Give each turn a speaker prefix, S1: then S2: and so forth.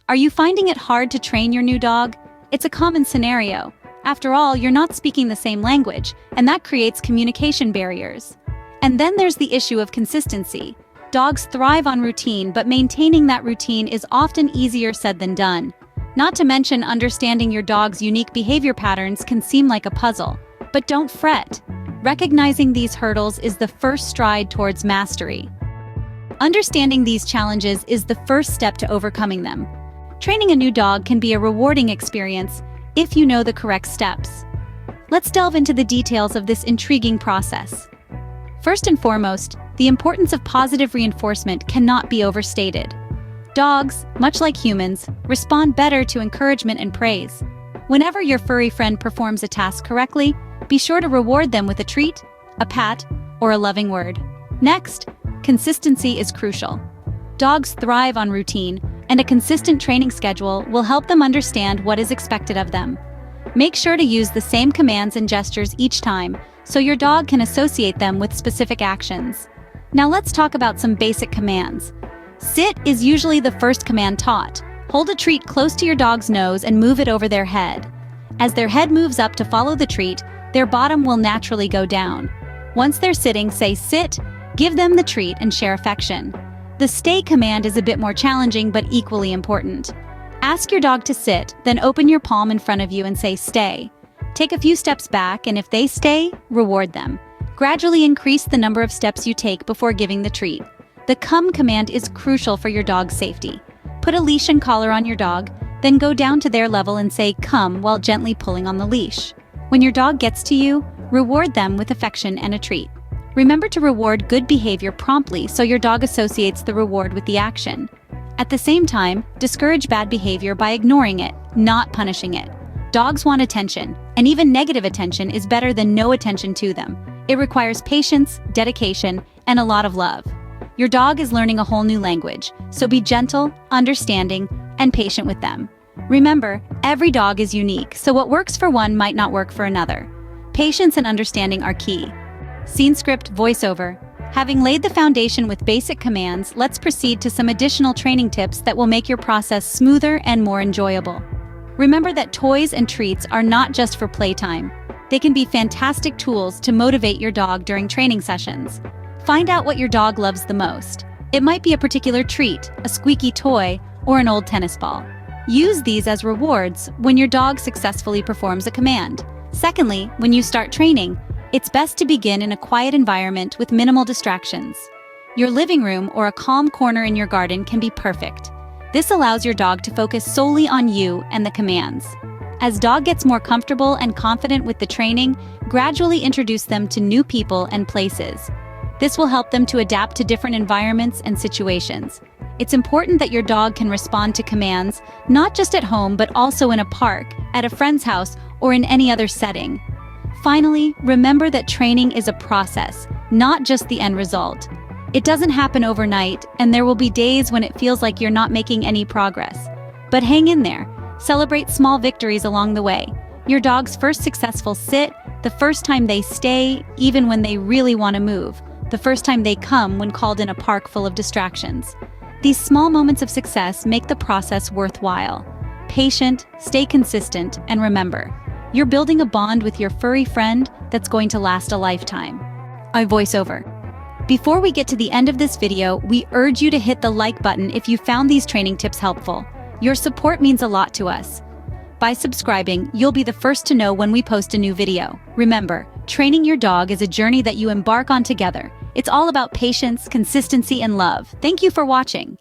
S1: Are you finding it hard to train your new dog? It's a common scenario. After all, you're not speaking the same language, and that creates communication barriers. And then there's the issue of consistency. Dogs thrive on routine, but maintaining that routine is often easier said than done. Not to mention, understanding your dog's unique behavior patterns can seem like a puzzle. But don't fret. Recognizing these hurdles is the first stride towards mastery. Understanding these challenges is the first step to overcoming them. Training a new dog can be a rewarding experience if you know the correct steps. Let's delve into the details of this intriguing process. First and foremost, the importance of positive reinforcement cannot be overstated. Dogs, much like humans, respond better to encouragement and praise. Whenever your furry friend performs a task correctly, be sure to reward them with a treat, a pat, or a loving word. Next, consistency is crucial. Dogs thrive on routine, and a consistent training schedule will help them understand what is expected of them. Make sure to use the same commands and gestures each time, so your dog can associate them with specific actions. Now let's talk about some basic commands. Sit is usually the first command taught. Hold a treat close to your dog's nose and move it over their head. As their head moves up to follow the treat, their bottom will naturally go down. Once they're sitting, say sit, give them the treat, and share affection. The stay command is a bit more challenging but equally important. Ask your dog to sit, then open your palm in front of you and say stay. Take a few steps back, and if they stay, reward them. Gradually increase the number of steps you take before giving the treat. The come command is crucial for your dog's safety. Put a leash and collar on your dog, then go down to their level and say come while gently pulling on the leash. When your dog gets to you, reward them with affection and a treat. Remember to reward good behavior promptly so your dog associates the reward with the action. At the same time, discourage bad behavior by ignoring it, not punishing it. Dogs want attention, and even negative attention is better than no attention to them. It requires patience, dedication, and a lot of love. Your dog is learning a whole new language, so be gentle, understanding, and patient with them. Remember, every dog is unique, so what works for one might not work for another. Patience and understanding are key. Scene script voiceover. Having laid the foundation with basic commands, let's proceed to some additional training tips that will make your process smoother and more enjoyable. Remember that toys and treats are not just for playtime. They can be fantastic tools to motivate your dog during training sessions. Find out what your dog loves the most. It might be a particular treat, a squeaky toy, or an old tennis ball. Use these as rewards when your dog successfully performs a command. Secondly, when you start training, it's best to begin in a quiet environment with minimal distractions. Your living room or a calm corner in your garden can be perfect. This allows your dog to focus solely on you and the commands. As dog gets more comfortable and confident with the training, gradually introduce them to new people and places. This will help them to adapt to different environments and situations. It's important that your dog can respond to commands, not just at home but also in a park, at a friend's house, or in any other setting. Finally, remember that training is a process, not just the end result. It doesn't happen overnight, and there will be days when it feels like you're not making any progress. But hang in there. Celebrate small victories along the way. Your dog's first successful sit, the first time they stay, even when they really want to move, the first time they come when called in a park full of distractions. These small moments of success make the process worthwhile. Patient, stay consistent, and remember, you're building a bond with your furry friend that's going to last a lifetime. A voiceover. Before we get to the end of this video, we urge you to hit the like button if you found these training tips helpful. Your support means a lot to us. By subscribing, you'll be the first to know when we post a new video. Remember, training your dog is a journey that you embark on together. It's all about patience, consistency, and love. Thank you for watching.